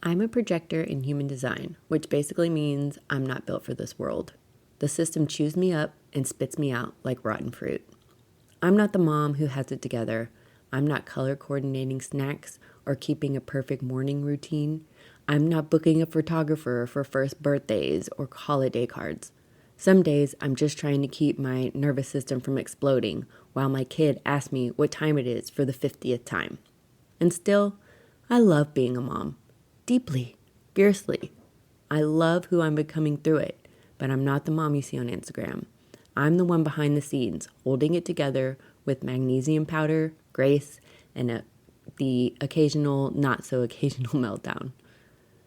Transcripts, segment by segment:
I'm a projector in human design, which basically means I'm not built for this world. The system chews me up and spits me out like rotten fruit. I'm not the mom who has it together. I'm not color coordinating snacks or keeping a perfect morning routine. I'm not booking a photographer for first birthdays or holiday cards. Some days I'm just trying to keep my nervous system from exploding while my kid asks me what time it is for the 50th time. And still, I love being a mom. Deeply, fiercely. I love who I'm becoming through it, but I'm not the mom you see on Instagram. I'm the one behind the scenes, holding it together with magnesium powder, grace, and the occasional, not so occasional meltdown.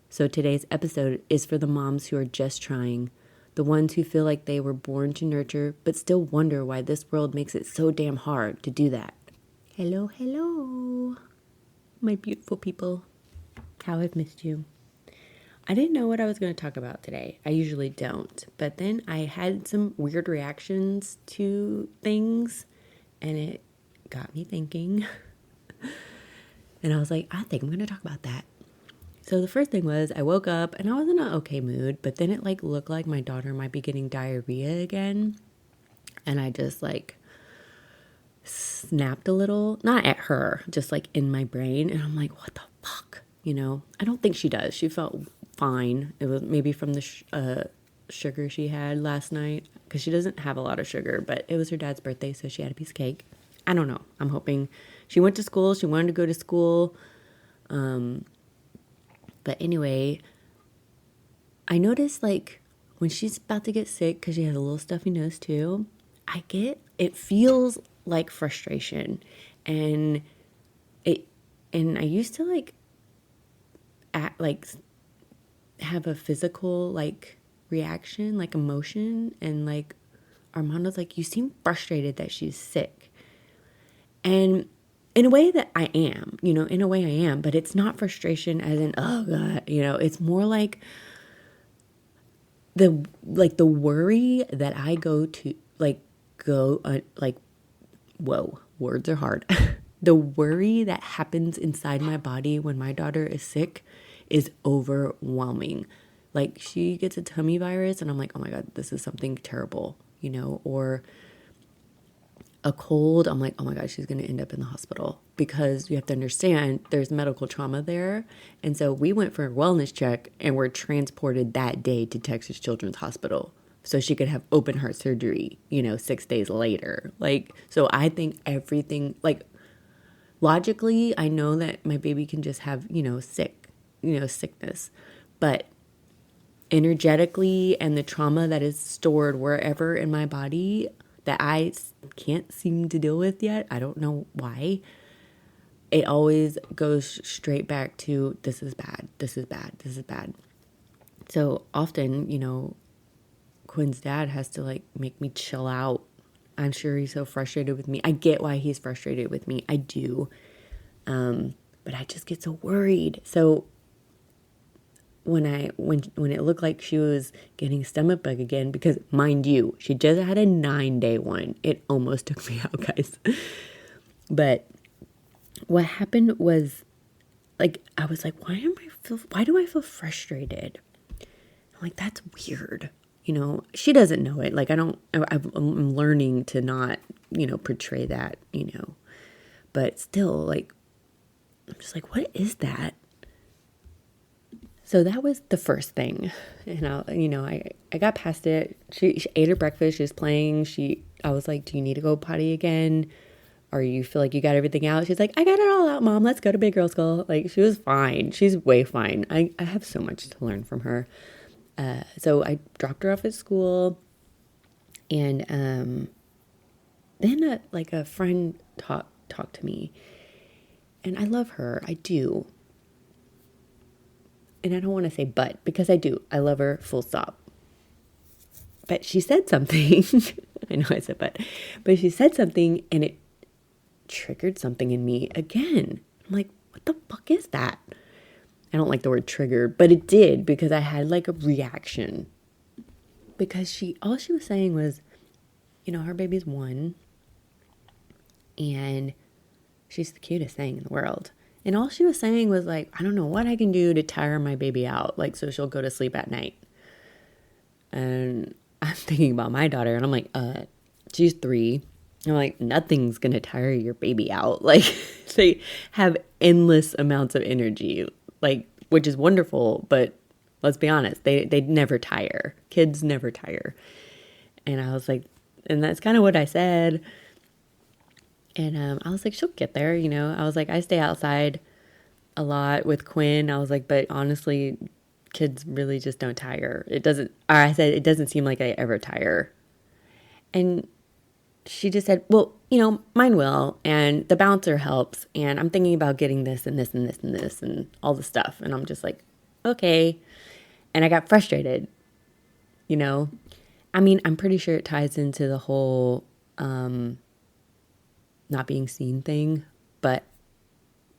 So today's episode is for the moms who are just trying, the ones who feel like they were born to nurture, but still wonder why this world makes it so damn hard to do that. Hello, hello, my beautiful people. How I've missed you. I didn't know what I was going to talk about today. I usually don't. But then I had some weird reactions to things, and it got me thinking. And I was like, I think I'm going to talk about that. So the first thing was I woke up and I was in an okay mood, but then it looked like my daughter might be getting diarrhea again. And I just snapped a little, not at her, just in my brain. And I'm like, what the fuck? I don't think she does. She felt fine. It was maybe from the sugar she had last night, because she doesn't have a lot of sugar, but it was her dad's birthday, so she had a piece of cake. I don't know. I'm hoping she went to school. She wanted to go to school. But anyway, I noticed when she's about to get sick, because she has a little stuffy nose too, it feels like frustration. And I used to have a physical reaction, emotion, and Armando's you seem frustrated that she's sick. And in a way that I am, in a way I am, but it's not frustration as in, oh God, it's more the worry that I whoa, words are hard. The worry that happens inside my body when my daughter is sick is overwhelming. She gets a tummy virus and I'm like, oh my God, this is something terrible, or a cold. I'm like, oh my God, she's going to end up in the hospital, because you have to understand there's medical trauma there. And so we went for a wellness check and were transported that day to Texas Children's Hospital so she could have open heart surgery, 6 days later. So I think everything, logically, I know that my baby can just have, sickness, but energetically and the trauma that is stored wherever in my body that I can't seem to deal with yet, I don't know why, it always goes straight back to, this is bad, this is bad, this is bad. So often, Quinn's dad has to make me chill out. I'm sure he's so frustrated with me. I get why he's frustrated with me. I do. But I just get so worried. So when it looked like she was getting stomach bug again, because mind you, she just had a 9-day one. It almost took me out, guys. But what happened was, I was like, why do I feel frustrated? I'm that's weird. She doesn't know it. I'm learning to not, portray that, but still, I'm just what is that? So that was the first thing. And I got past it. She ate her breakfast. She was playing. I was like, do you need to go potty again? Or you feel like you got everything out? She's like, I got it all out, Mom. Let's go to Big Girl School. She was fine. She's way fine. I have so much to learn from her. So I dropped her off at school, and then a friend talked to me, and I love her. I do. And I don't want to say but, because I do. I love her, full stop. But she said something. I know I said but she said something, and it triggered something in me again. I'm like, what the fuck is that? I don't like the word triggered, but it did, because I had a reaction. Because all she was saying was, her baby's 1, and she's the cutest thing in the world. And all she was saying was like, I don't know what I can do to tire my baby out, like so she'll go to sleep at night. And I'm thinking about my daughter, and I'm like, she's 3. I'm like, nothing's gonna tire your baby out. Like, they have endless amounts of energy, like, which is wonderful, but let's be honest, they never tire. Kids never tire. And I was like, and that's kind of what I said. And I was like, she'll get there, you know. I was like, I stay outside a lot with Quinn. I was like, but honestly, kids really just don't tire. I said, it doesn't seem like I ever tire. And she just said, well, you know, mine will. And the bouncer helps. And I'm thinking about getting this and this and this and this and all the stuff. And I'm just like, okay. And I got frustrated, you know. I mean, I'm pretty sure it ties into the whole not being seen thing. But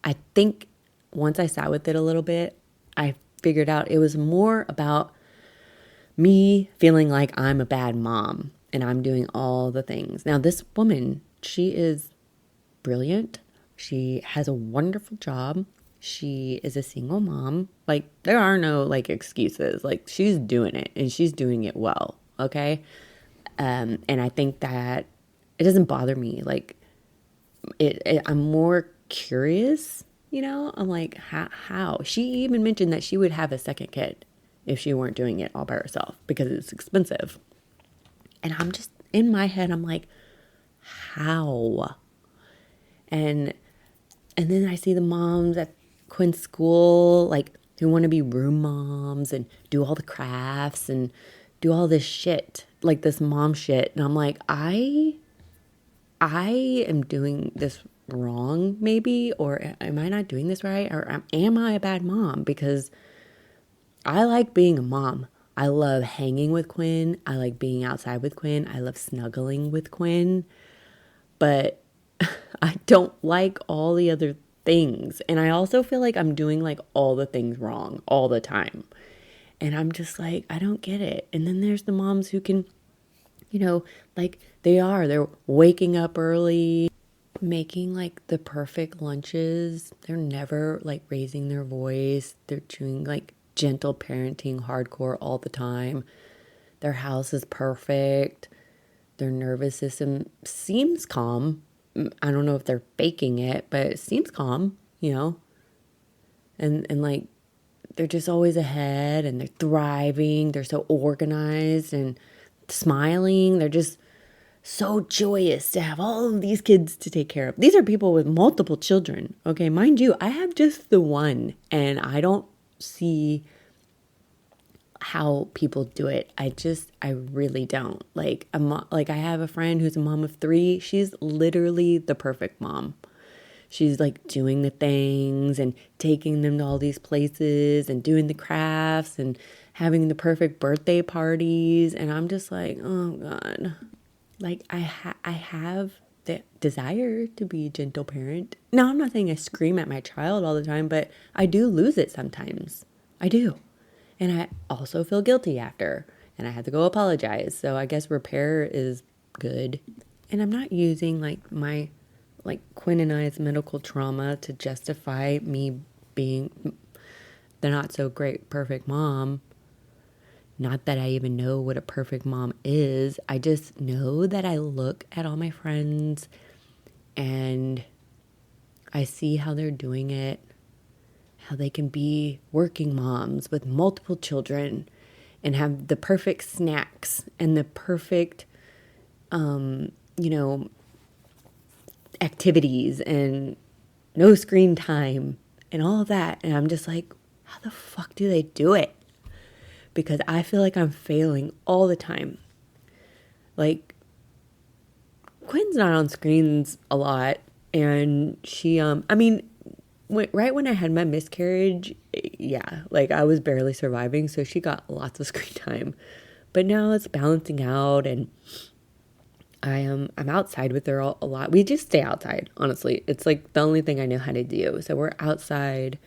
I think once I sat with it a little bit, I figured out it was more about me feeling like I'm a bad mom and I'm doing all the things. Now, this woman, she is brilliant. She has a wonderful job. She is a single mom. Like, there are no, like, excuses. Like, she's doing it, and she's doing it well, okay? And I think that it doesn't bother me. Like, I'm more curious, you know? I'm like, how? She even mentioned that she would have a second kid if she weren't doing it all by herself because it's expensive. And I'm just, in my head, I'm like, how? And then I see the moms at Quinn's school, like, who want to be room moms and do all the crafts and do all this shit, like this mom shit. And I'm like, I am doing this wrong, maybe, or am I not doing this right? Or am I a bad mom? Because I like being a mom. I love hanging with Quinn. I like being outside with Quinn. I love snuggling with Quinn. But I don't like all the other things. And I also feel like I'm doing like all the things wrong all the time. And I'm just like, I don't get it. And then there's the moms who can, you know, like they're waking up early, making like the perfect lunches. They're never like raising their voice. They're doing like gentle parenting hardcore all the time. Their house is perfect. Their nervous system seems calm. I don't know if they're faking it, but it seems calm, you know? And like, they're just always ahead and they're thriving. They're so organized and smiling. They're just so joyous to have all of these kids to take care of. These are people with multiple children. Okay, mind you, I have just the one, and I don't see how people do it. I really don't. Like I have a friend who's a mom of 3. She's literally the perfect mom. She's like doing the things and taking them to all these places and doing the crafts and having the perfect birthday parties. And I'm just like, oh God, like I have the desire to be a gentle parent. Now, I'm not saying I scream at my child all the time, but I do lose it sometimes. I do. And I also feel guilty after, and I had to go apologize. So I guess repair is good. And I'm not using like my, like Quinn and I's medical trauma to justify me being the not so great perfect mom. Not that I even know what a perfect mom is. I just know that I look at all my friends and I see how they're doing it, how they can be working moms with multiple children and have the perfect snacks and the perfect, activities and no screen time and all of that. And I'm just like, how the fuck do they do it? Because I feel like I'm failing all the time. Like, Quinn's not on screens a lot. And she, right when I had my miscarriage, yeah, like I was barely surviving. So she got lots of screen time. But now it's balancing out, and I'm outside with her a lot. We just stay outside, honestly. It's like the only thing I know how to do. So we're outside,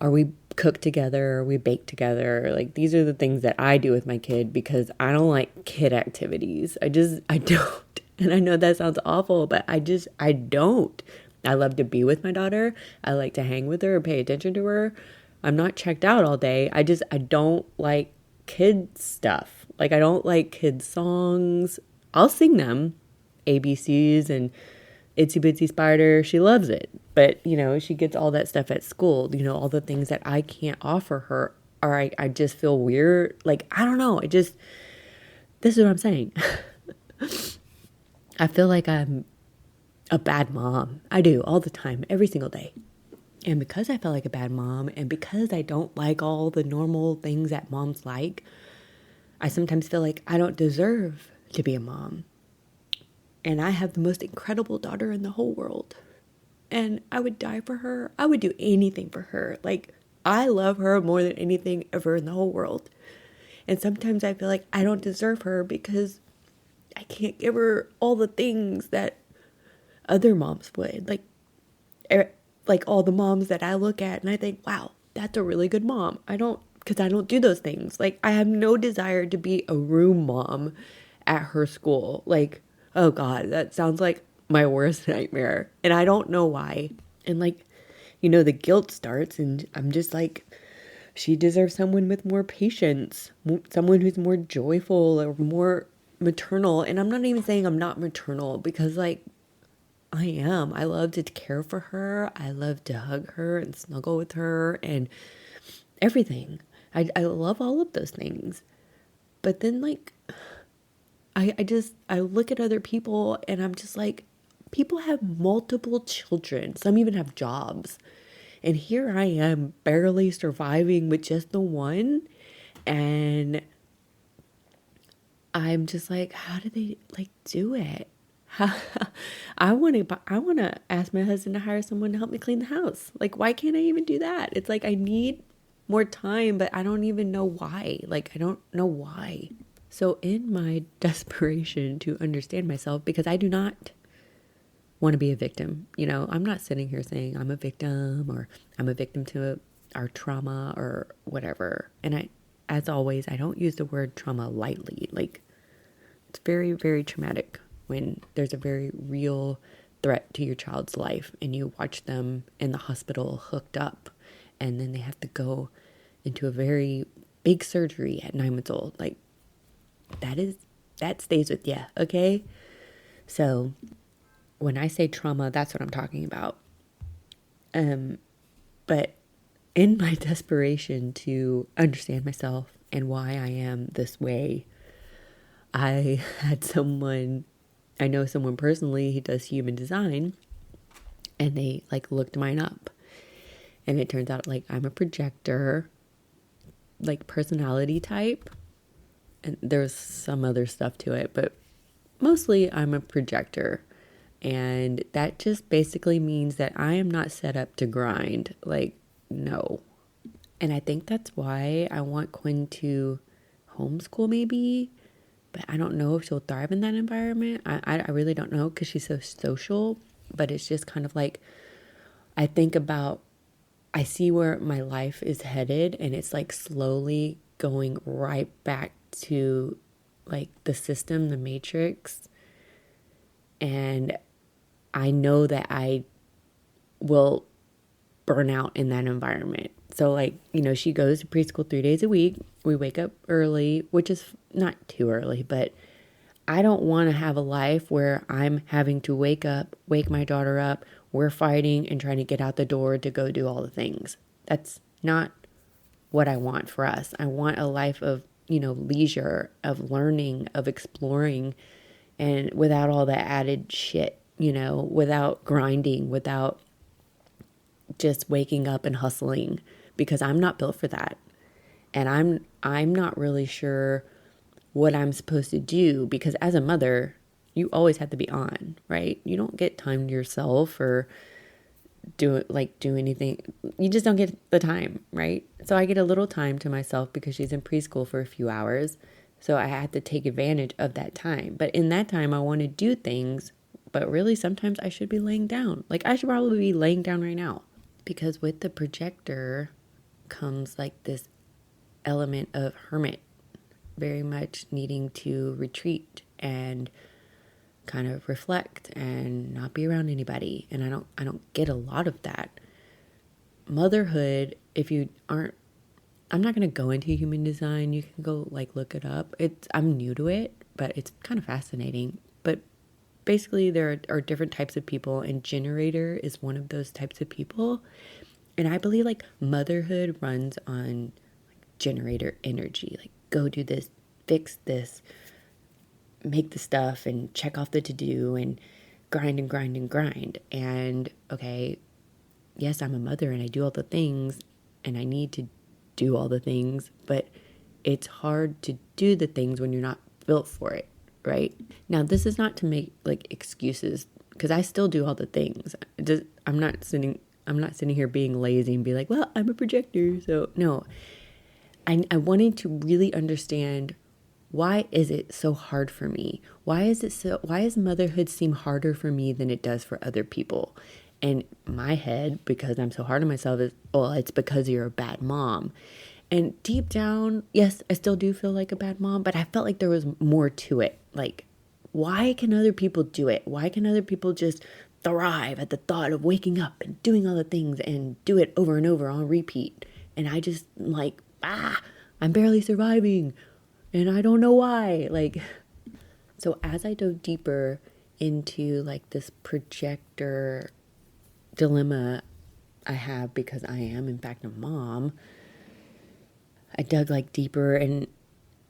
or we cook together, or we bake together. Like, these are the things that I do with my kid because I don't like kid activities. I don't. And I know that sounds awful, but I don't. I love to be with my daughter. I like to hang with her or pay attention to her. I'm not checked out all day. I don't like kid stuff. Like, I don't like kids songs. I'll sing them, ABCs and Itsy Bitsy Spider. She loves it. But, she gets all that stuff at school, all the things that I can't offer her, or I just feel weird. Like, I don't know. This is what I'm saying. I feel like I'm a bad mom. I do all the time, every single day. And because I feel like a bad mom, and because I don't like all the normal things that moms like, I sometimes feel like I don't deserve to be a mom. And I have the most incredible daughter in the whole world. And I would die for her. I would do anything for her. Like, I love her more than anything ever in the whole world. And sometimes I feel like I don't deserve her because I can't give her all the things that other moms would. Like all the moms that I look at and I think, wow, that's a really good mom. Because I don't do those things. Like, I have no desire to be a room mom at her school. Like, oh God, that sounds like my worst nightmare. And I don't know why. And the guilt starts, and I'm just like, she deserves someone with more patience, someone who's more joyful or more maternal. And I'm not even saying I'm not maternal, because I am. I love to care for her. I love to hug her and snuggle with her and everything. I love all of those things. But then I look at other people and I'm just like, people have multiple children. Some even have jobs. And here I am barely surviving with just the one. And I'm just like, how do they do it? I want to ask my husband to hire someone to help me clean the house. Like, why can't I even do that? It's like, I need more time, but I don't even know why. I don't know why. So in my desperation to understand myself, because I do not want to be a victim, I'm not sitting here saying I'm a victim or I'm a victim to our trauma or whatever. And as always, I don't use the word trauma lightly. It's very, very traumatic when there's a very real threat to your child's life and you watch them in the hospital hooked up, and then they have to go into a very big surgery at 9 months old. That stays with you, okay? So when I say trauma, that's what I'm talking about. But in my desperation to understand myself and why I am this way, I know someone personally, he does human design, and they looked mine up, and it turns out I'm a projector, personality type, and there's some other stuff to it, but mostly I'm a projector. And that just basically means that I am not set up to grind. No. And I think that's why I want Quinn to homeschool maybe, but I don't know if she'll thrive in that environment. I really don't know, because she's so social. But it's just kind of I see where my life is headed, and it's slowly going right back to the system, the matrix. And I know that I will burn out in that environment. So she goes to preschool 3 days a week. We wake up early, which is not too early, but I don't want to have a life where I'm having to wake my daughter up, we're fighting and trying to get out the door to go do all the things. That's not what I want for us. I want a life of, leisure, of learning, of exploring, and without all that added shit, without grinding, without just waking up and hustling, because I'm not built for that. And I'm not really sure what I'm supposed to do, because as a mother, you always have to be on, right? You don't get time to yourself or do anything. You just don't get the time, right? So I get a little time to myself because she's in preschool for a few hours. So I had to take advantage of that time. But in that time, I want to do things, but really sometimes I should be laying down. I should probably be laying down right now, because with the projector comes this element of hermit, very much needing to retreat and kind of reflect and not be around anybody. And I don't get a lot of that. Motherhood, if you aren't, I'm not going to go into human design. You can go like look it up. I'm new to it, but it's kind of fascinating. But basically there are different types of people, and generator is one of those types of people. And I believe like motherhood runs on like generator energy. Like go do this, fix this, make the stuff and check off the to-do and grind and grind and grind. And okay, yes, I'm a mother and I do all the things and I need to do all the things, but it's hard to do the things when you're not built for it, right? Now, this is not to make like excuses, because I still do all the things. I'm not sitting here being lazy and be like, well, I'm a projector, so no. I wanted to really understand, why is it so hard for me? Why does motherhood seem harder for me than it does for other people? And my head, because I'm so hard on myself, is, well, it's because you're a bad mom. And deep down, yes, I still do feel like a bad mom, but I felt like there was more to it. Like, why can other people do it? Why can other people just thrive at the thought of waking up and doing all the things and do it over and over on repeat? And I just like, I'm barely surviving and I don't know why. Like, so as I dove deeper into like this projector dilemma I have, because I am in fact a mom, I dug like deeper, and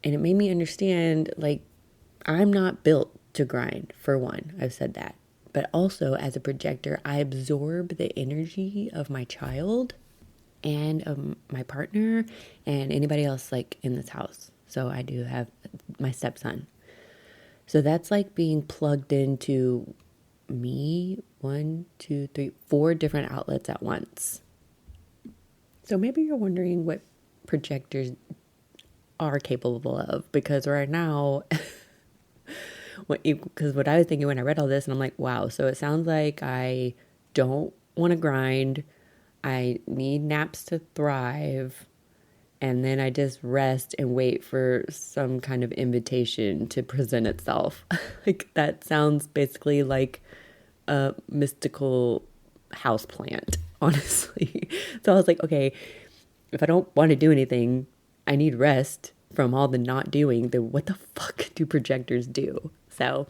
it made me understand like I'm not built to grind, for one. I've said that. But also as a projector, I absorb the energy of my child and of my partner and anybody else like in this house. So I do have my stepson. So that's like being plugged into me, 1, 2, 3, 4 different outlets at once. So maybe you're wondering what projectors are capable of, because right now, because what I was thinking when I read all this, and I'm like, wow, so it sounds like I don't want to grind. I need naps to thrive. And then I just rest and wait for some kind of invitation to present itself. Like that sounds basically like a mystical houseplant, honestly. So I was like, okay, if I don't want to do anything, I need rest from all the not doing, then what the fuck do projectors do? So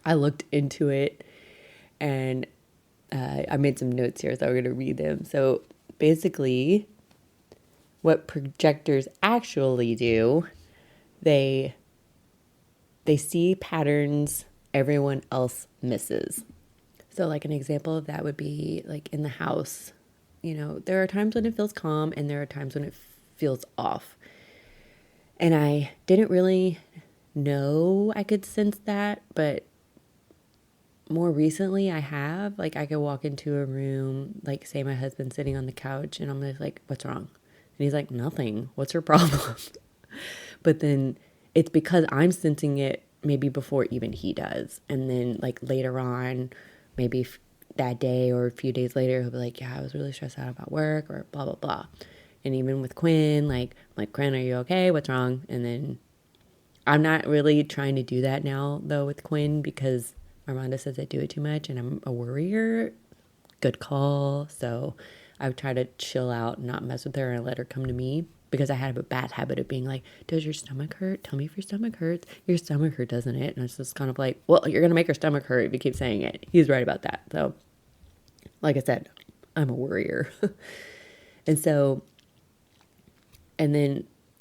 I looked into it, and I made some notes here, so I'm going to read them. So basically, what projectors actually do, they see patterns everyone else misses. So like an example of that would be like in the house. You know, there are times when it feels calm and there are times when it feels off. And I didn't really know I could sense that, but more recently I have. Like I could walk into a room, like say my husband's sitting on the couch, and I'm just like, what's wrong? And he's like, nothing. What's your problem? But then it's because I'm sensing it maybe before even he does. And then like later on, maybe that day or a few days later, he'll be like, yeah, I was really stressed out about work or blah, blah, blah. And even with Quinn, like, Quinn, are you okay? What's wrong? And then I'm not really trying to do that now, though, with Quinn, because Armando says I do it too much and I'm a worrier. Good call. So I would try to chill out and not mess with her and let her come to me, because I had a bad habit of being like, does your stomach hurt? Tell me if your stomach hurts. Your stomach hurt, doesn't it? And it's just kind of like, well, you're going to make her stomach hurt if you keep saying it. He's right about that. So like I said, I'm a worrier. And so,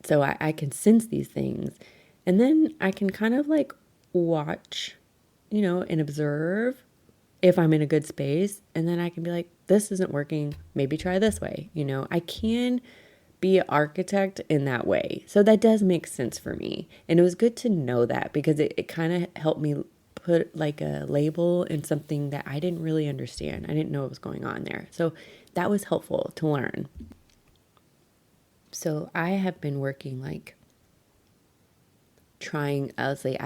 so I can sense these things, and then I can kind of like watch, and observe if I'm in a good space. And then I can be like, this isn't working. Maybe try this way. I can be an architect in that way. So that does make sense for me. And it was good to know that, because it kind of helped me put like a label in something that I didn't really understand. I didn't know what was going on there. So that was helpful to learn. So I have been working I've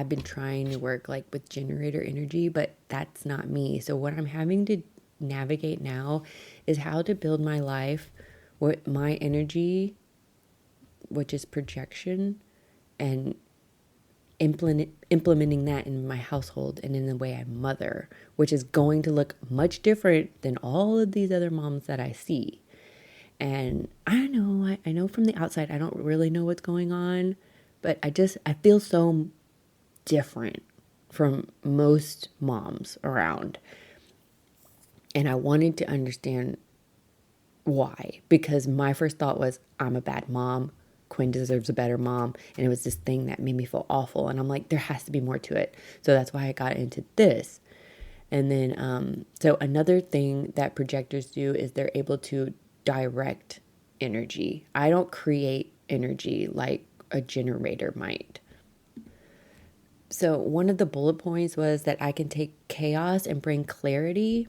been trying to work like with generator energy, but that's not me. So what I'm having to navigate now is how to build my life with my energy, which is projection, and implementing that in my household and in the way I mother, which is going to look much different than all of these other moms that I see. And I know, I know from the outside, I don't really know what's going on, but I feel so different from most moms around. And I wanted to understand why, because my first thought was, I'm a bad mom. Quinn deserves a better mom. And it was this thing that made me feel awful. And I'm like, there has to be more to it. So that's why I got into this. And then, so another thing that projectors do is they're able to direct energy. I don't create energy like a generator might. So one of the bullet points was that I can take chaos and bring clarity.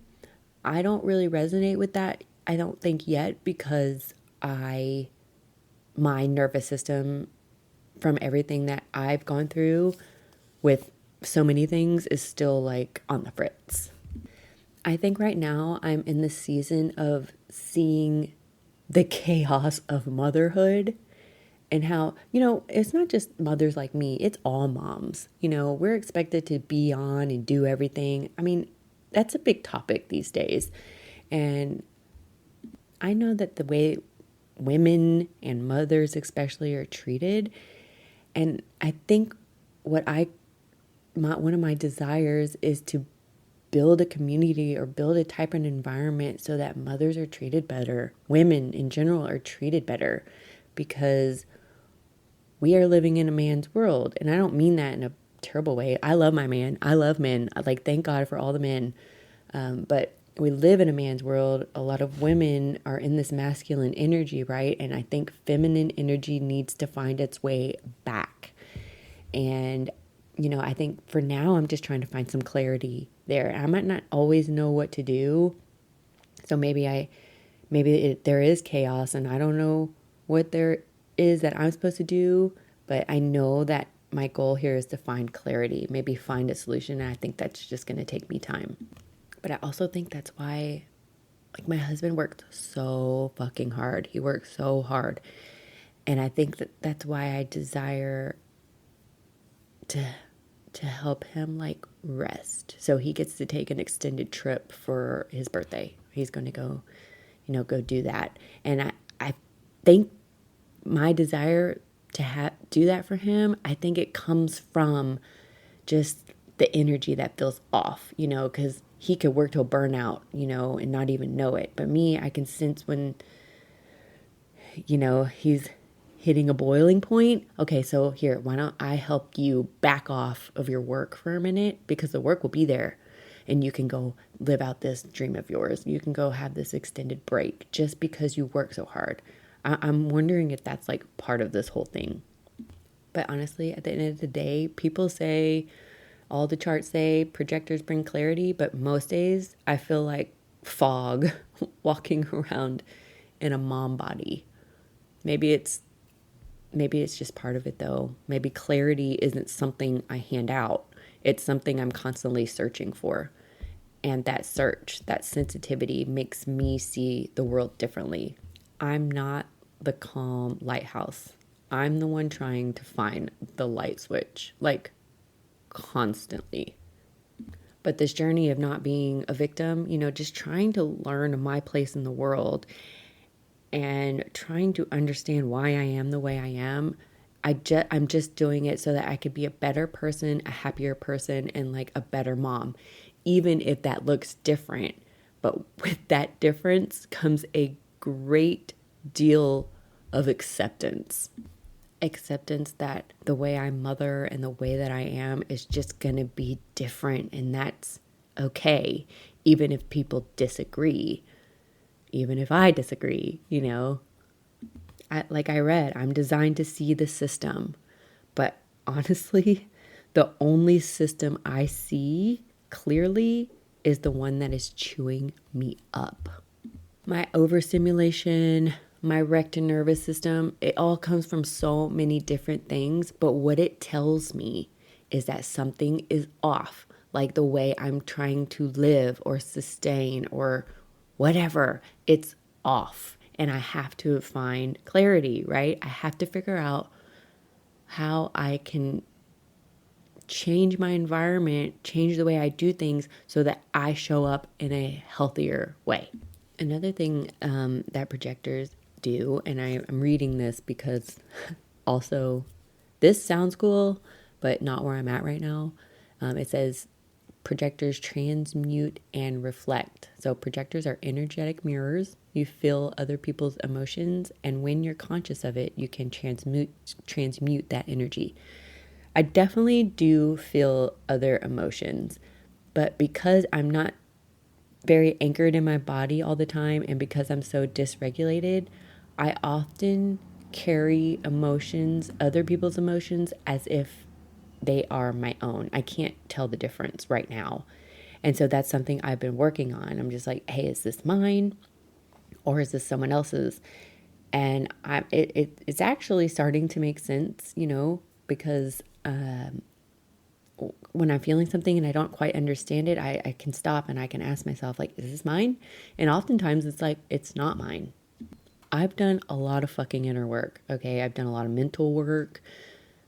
I don't really resonate with that. I don't think yet, because my nervous system, from everything that I've gone through with so many things, is still like on the fritz. I think right now I'm in the season of seeing the chaos of motherhood, and how, it's not just mothers like me, it's all moms. We're expected to be on and do everything. I mean, that's a big topic these days. And I know that the way women and mothers especially are treated, and I think one of my desires is to build a community or build a type of environment so that mothers are treated better, women in general are treated better, because we are living in a man's world. And I don't mean that in a terrible way. I love my man. I love men. Thank God for all the men. But we live in a man's world. A lot of women are in this masculine energy, right? And I think feminine energy needs to find its way back. And, I think for now, I'm just trying to find some clarity there. I might not always know what to do. So maybe there is chaos and I don't know what there is that I'm supposed to do, but I know that my goal here is to find clarity, maybe find a solution. And I think that's just going to take me time. But I also think that's why, my husband worked so fucking hard. He worked so hard. And I think that's why I desire to help him rest. So he gets to take an extended trip for his birthday. He's going to go, go do that. And I think my desire to do that for him, I think it comes from just the energy that feels off, because he could work till burnout, and not even know it. But me, I can sense when, he's hitting a boiling point. Okay, so here, why don't I help you back off of your work for a minute, because the work will be there and you can go live out this dream of yours. You can go have this extended break just because you work so hard. I'm wondering if that's part of this whole thing. But honestly, at the end of the day, people say, all the charts say projectors bring clarity, but most days I feel like fog walking around in a mom body. Maybe it's just part of it though. Maybe clarity isn't something I hand out. It's something I'm constantly searching for. And that search, that sensitivity makes me see the world differently. I'm not the calm lighthouse. I'm the one trying to find the light switch, constantly. But this journey of not being a victim, just trying to learn my place in the world and trying to understand why I am the way I am. I'm just doing it so that I could be a better person, a happier person, and a better mom, even if that looks different. But with that difference comes a great deal of acceptance. Acceptance that the way I mother and the way that I am is just going to be different, and that's okay, even if people disagree, even if I disagree, like I read, I'm designed to see the system, but honestly, the only system I see clearly is the one that is chewing me up. My overstimulation, my wrecked nervous system, it all comes from so many different things, but what it tells me is that something is off, like the way I'm trying to live or sustain or whatever, it's off. And I have to find clarity, right? I have to figure out how I can change my environment, change the way I do things so that I show up in a healthier way. Another thing that projectors do, and I'm reading this because also this sounds cool, but not where I'm at right now. It says projectors transmute and reflect. So projectors are energetic mirrors. You feel other people's emotions, and when you're conscious of it, you can transmute that energy. I definitely do feel other emotions, but because I'm not very anchored in my body all the time, and because I'm so dysregulated, I often carry emotions, other people's emotions, as if they are my own. I can't tell the difference right now. And so that's something I've been working on. I'm just like, hey, is this mine or is this someone else's? And it's actually starting to make sense, because when I'm feeling something and I don't quite understand it, I can stop and I can ask myself, like, is this mine? And oftentimes it's like, it's not mine. I've done a lot of fucking inner work. Okay. I've done a lot of mental work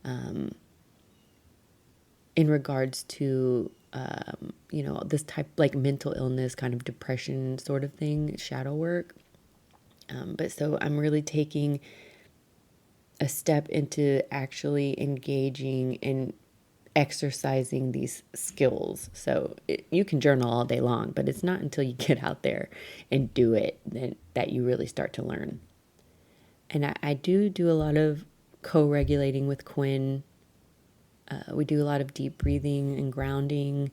in regards to, this type, like mental illness, kind of depression sort of thing, shadow work. But so I'm really taking a step into actually engaging in exercising these skills. So you can journal all day long, but it's not until you get out there and do it that you really start to learn. And I do a lot of co-regulating with Quinn. We do a lot of deep breathing and grounding,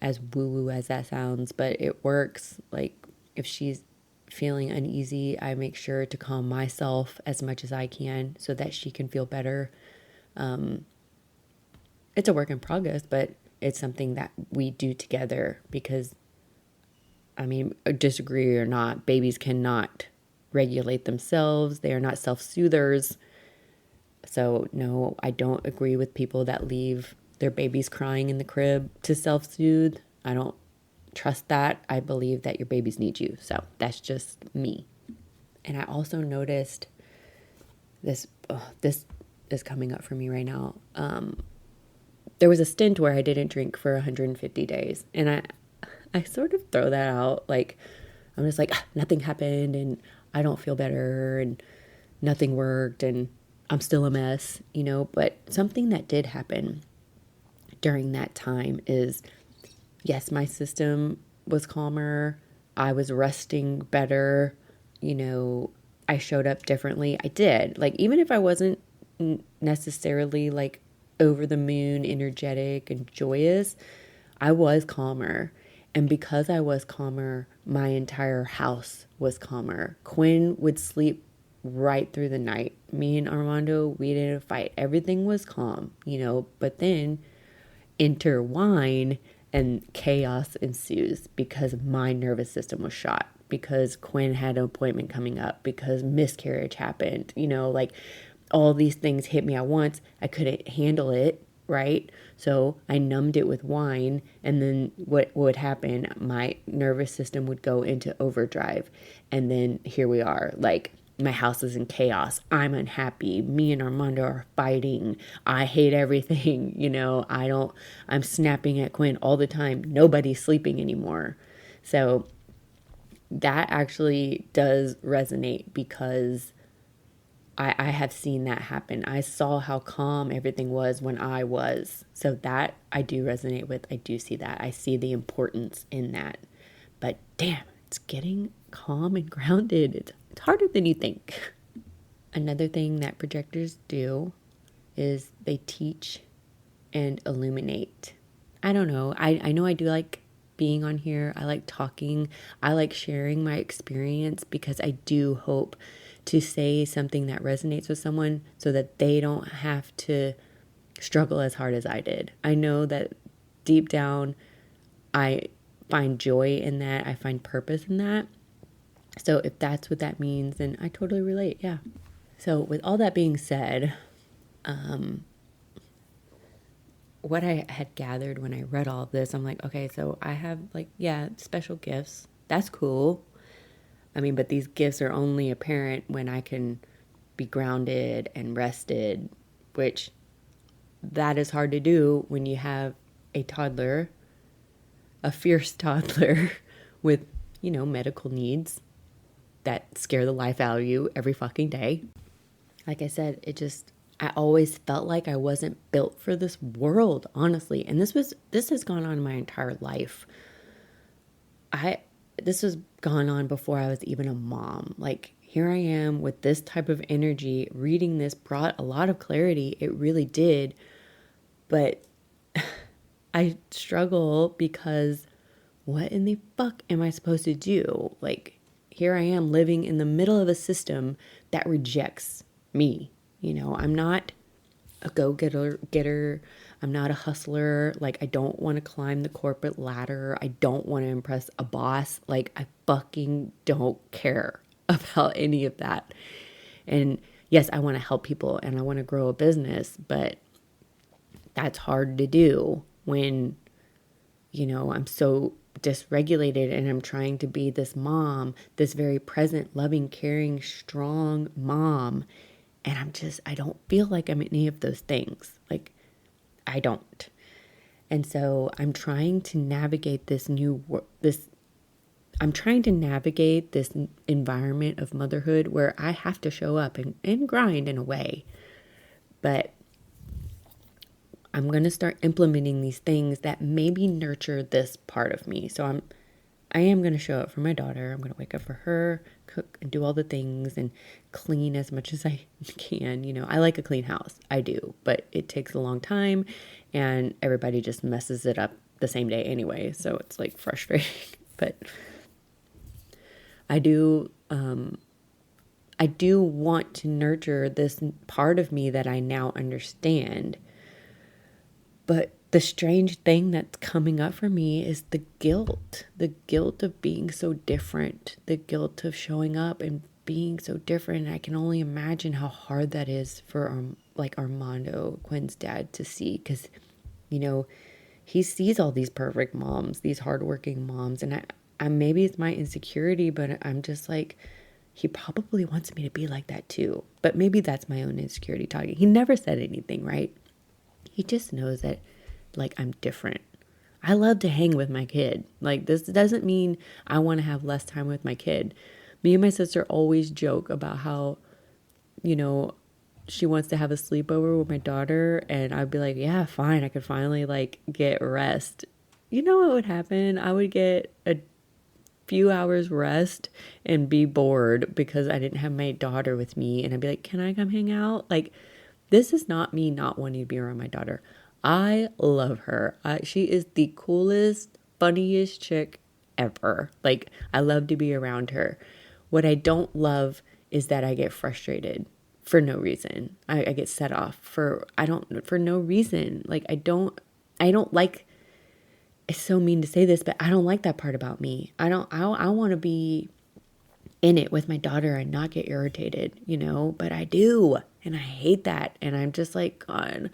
as woo-woo as that sounds, but it works. Like if she's feeling uneasy, I make sure to calm myself as much as I can so that she can feel better. It's a work in progress, but it's something that we do together because, disagree or not, babies cannot regulate themselves. They are not self-soothers. So no, I don't agree with people that leave their babies crying in the crib to self-soothe. I don't trust that. I believe that your babies need you. So that's just me. And I also noticed this is coming up for me right now. There was a stint where I didn't drink for 150 days. And I sort of throw that out. Like, I'm just like, nothing happened and I don't feel better and nothing worked and I'm still a mess, But something that did happen during that time is, yes, my system was calmer. I was resting better. I showed up differently. I did. Like, even if I wasn't necessarily like over the moon, energetic and joyous, I was calmer. And because I was calmer, my entire house was calmer. Quinn would sleep right through the night. Me and Armando, we didn't fight. Everything was calm, but then enter wine and chaos ensues because my nervous system was shot, because Quinn had an appointment coming up, because miscarriage happened, like all these things hit me at once. I couldn't handle it, right? So I numbed it with wine, and then what would happen, my nervous system would go into overdrive, and then here we are, like my house is in chaos. I'm unhappy. Me and Armando are fighting. I hate everything. I'm snapping at Quinn all the time. Nobody's sleeping anymore. So that actually does resonate because I have seen that happen. I saw how calm everything was when I was. So that I do resonate with. I do see that. I see the importance in that. But damn, it's getting calm and grounded. It's harder than you think. Another thing that projectors do is they teach and illuminate. I don't know. I know I do like being on here. I like talking. I like sharing my experience because I do hope to say something that resonates with someone so that they don't have to struggle as hard as I did. I know that deep down, I find joy in that. I find purpose in that. So if that's what that means, then I totally relate. Yeah. So with all that being said, what I had gathered when I read all of this, I'm like, okay, so I have special gifts. That's cool. But these gifts are only apparent when I can be grounded and rested, which that is hard to do when you have a toddler, a fierce toddler with, medical needs that scare the life out of you every fucking day. Like I said, I always felt like I wasn't built for this world, honestly. And this has gone on my entire life. This was gone on before I was even a mom. Like, here I am with this type of energy. Reading this brought a lot of clarity. It really did. But I struggle because what in the fuck am I supposed to do? Like, here I am living in the middle of a system that rejects me. I'm not a go-getter. I'm not a hustler. Like, I don't want to climb the corporate ladder. I don't want to impress a boss. Like, I fucking don't care about any of that. And yes, I want to help people and I want to grow a business, but that's hard to do when, I'm so dysregulated and I'm trying to be this mom, this very present, loving, caring, strong mom. And I don't feel like I'm any of those things. Like, I don't. And so I'm trying to navigate this environment of motherhood where I have to show up and grind in a way. But I'm going to start implementing these things that maybe nurture this part of me. So I am going to show up for my daughter. I'm going to wake up for her, cook and do all the things and clean as much as I can. I like a clean house. I do, but it takes a long time and everybody just messes it up the same day anyway. So it's like frustrating, but I do want to nurture this part of me that I now understand. But the strange thing that's coming up for me is the guilt of being so different, the guilt of showing up and being so different. And I can only imagine how hard that is for Armando, Quinn's dad, to see, because, he sees all these perfect moms, these hardworking moms. And I maybe it's my insecurity, but I'm just like, he probably wants me to be like that too. But maybe that's my own insecurity talking. He never said anything, right? He just knows that, like, I'm different. I love to hang with my kid. Like, this doesn't mean I want to have less time with my kid. Me and my sister always joke about how, she wants to have a sleepover with my daughter. And I'd be like, yeah, fine. I could finally, like, get rest. You know what would happen? I would get a few hours rest and be bored because I didn't have my daughter with me. And I'd be like, can I come hang out? Like, this is not me not wanting to be around my daughter. I love her. She is the coolest, funniest chick ever. Like, I love to be around her. What I don't love is that I get frustrated for no reason. I get set off for no reason. Like, I don't like, it's so mean to say this, but I don't like that part about me. I want to be in it with my daughter and not get irritated, but I do. And I hate that. And I'm just like, God,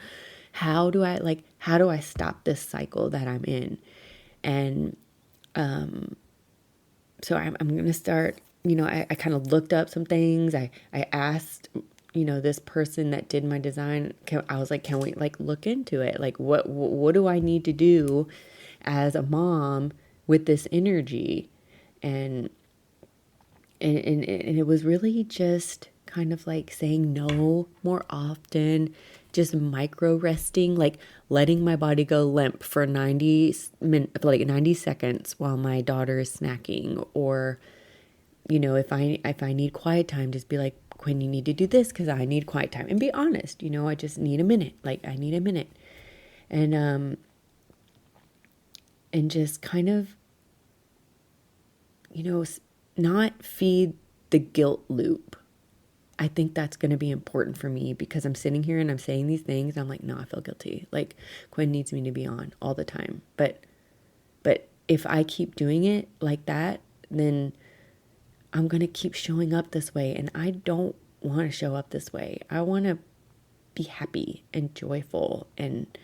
how do I stop this cycle that I'm in? And, so I'm going to start, I kind of looked up some things. I asked, this person that did my design, I was like, can we like look into it? Like, what do I need to do as a mom with this energy? And it was really just kind of like saying no more often, just micro resting, like letting my body go limp for 90 seconds while my daughter is snacking. Or, if I need quiet time, just be like, Quinn, you need to do this because I need quiet time. And be honest, I just need a minute. Like, I need a minute. And just kind of, not feed the guilt loop. I think that's going to be important for me because I'm sitting here and I'm saying these things. I'm like, no, I feel guilty. Like, Quinn needs me to be on all the time. But if I keep doing it like that, then I'm going to keep showing up this way. And I don't want to show up this way. I want to be happy and joyful. And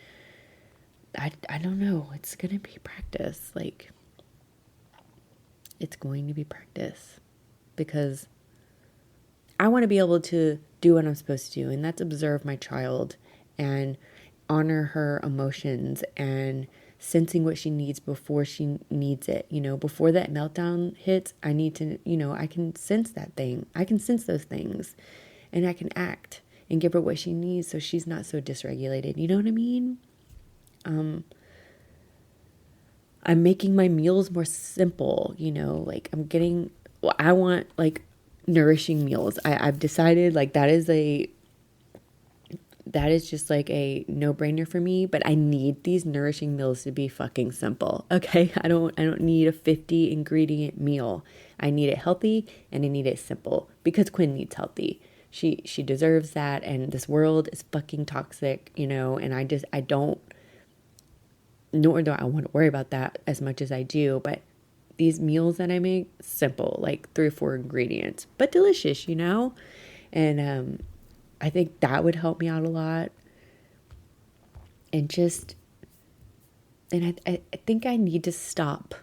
I don't know. It's going to be practice. Like, it's going to be practice because I want to be able to do what I'm supposed to do, and that's observe my child. And honor her emotions and sensing what she needs before she needs it. Before that meltdown hits, I need to, I can sense that thing. I can sense those things and I can act and give her what she needs so she's not so dysregulated. You know what I mean? I'm making my meals more simple, like I want like nourishing meals. I've decided like that is just like a no-brainer for me, but I need these nourishing meals to be fucking simple. Okay? I don't need a 50 ingredient meal. I need it healthy and I need it simple because Quinn needs healthy. She deserves that, and this world is fucking toxic, and I don't, nor do I want to worry about that as much as I do, but these meals that I make, simple, like 3 or 4 ingredients, but delicious, and I think that would help me out a lot. And I think I need to stop.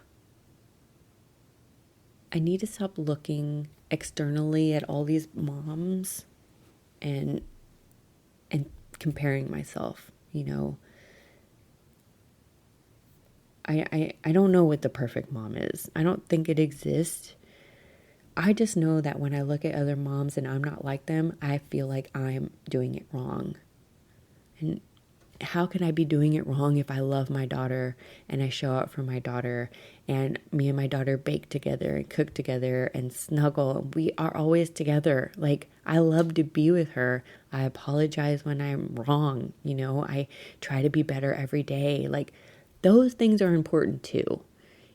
I need to stop looking externally at all these moms and comparing myself, I don't know what the perfect mom is. I don't think it exists. I just know that when I look at other moms and I'm not like them, I feel like I'm doing it wrong. And how can I be doing it wrong if I love my daughter and I show up for my daughter and me and my daughter bake together and cook together and snuggle? We are always together. Like, I love to be with her. I apologize when I'm wrong. I try to be better every day. Like, those things are important too,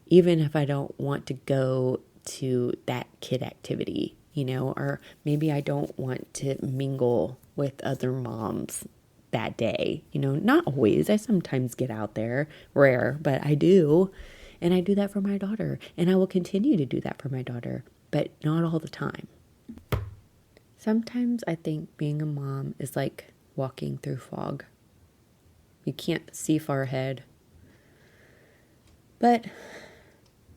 even if I don't want to go to that kid activity, or maybe I don't want to mingle with other moms that day. Not always. I sometimes get out there, rare, but I do. And I do that for my daughter, and I will continue to do that for my daughter, but not all the time. Sometimes I think being a mom is like walking through fog. You can't see far ahead, but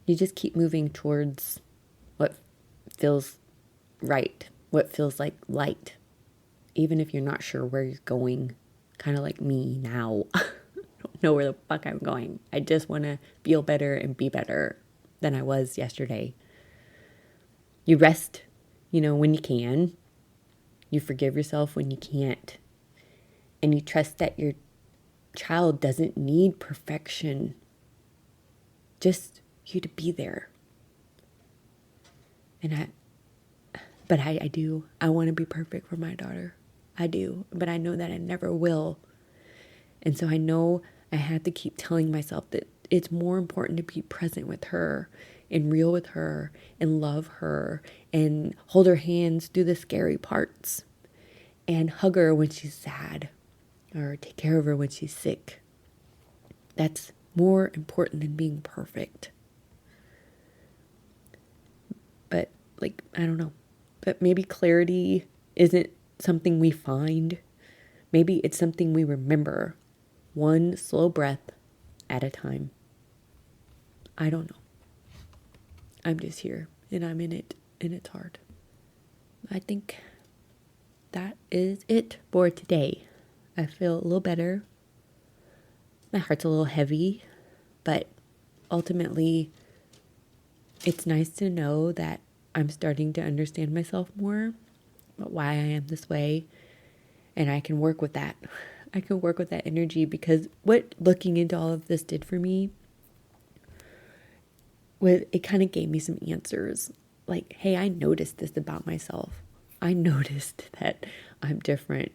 you just keep moving towards what feels right, what feels like light, even if you're not sure where you're going, kind of like me now. I don't know where the fuck I'm going. I just want to feel better and be better than I was yesterday. You rest, when you can. You forgive yourself when you can't. And you trust that your child doesn't need perfection, just you to be there. But I do. I want to be perfect for my daughter. I do. But I know that I never will. And so I know I have to keep telling myself that it's more important to be present with her and real with her and love her and hold her hands through the scary parts and hug her when she's sad or take care of her when she's sick. That's more important than being perfect. But I don't know. But maybe clarity isn't something we find. Maybe it's something we remember, one slow breath at a time. I don't know. I'm just here and I'm in it and it's hard. I think that is it for today. I feel a little better. My heart's a little heavy, but ultimately it's nice to know that I'm starting to understand myself more, about why I am this way, and I can work with that. I can work with that energy, because what looking into all of this did for me was it kind of gave me some answers. Like, hey, I noticed this about myself. I noticed that I'm different.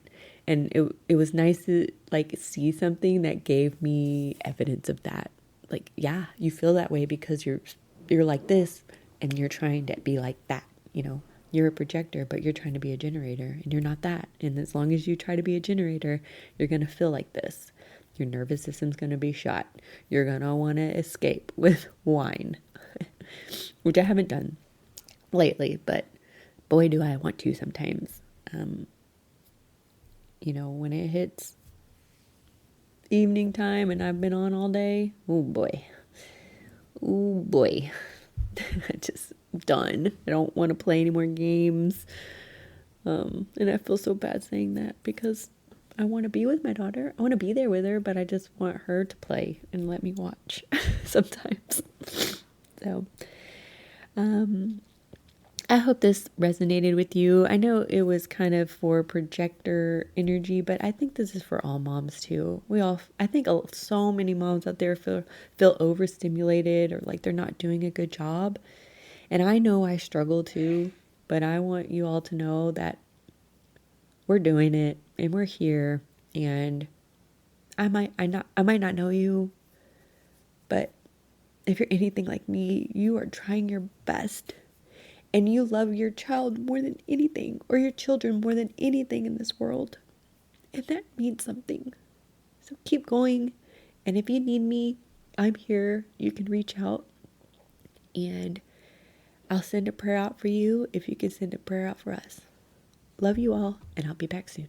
And it was nice to see something that gave me evidence of that. Like, yeah, you feel that way because you're like this and you're trying to be like that, You're a projector, but you're trying to be a generator and you're not that. And as long as you try to be a generator, you're going to feel like this. Your nervous system's going to be shot. You're going to want to escape with wine, which I haven't done lately, but boy, do I want to sometimes. When it hits evening time and I've been on all day, oh boy, just done. I don't want to play any more games. And I feel so bad saying that because I want to be with my daughter. I want to be there with her, but I just want her to play and let me watch sometimes. So, I hope this resonated with you. I know it was kind of for projector energy, but I think this is for all moms too. I think so many moms out there feel overstimulated or like they're not doing a good job. And I know I struggle too, but I want you all to know that we're doing it and we're here. And I might not know you, but if you're anything like me, you are trying your best. And you love your child more than anything, or your children more than anything in this world. And that means something. So keep going. And if you need me, I'm here. You can reach out. And I'll send a prayer out for you if you can send a prayer out for us. Love you all, and I'll be back soon.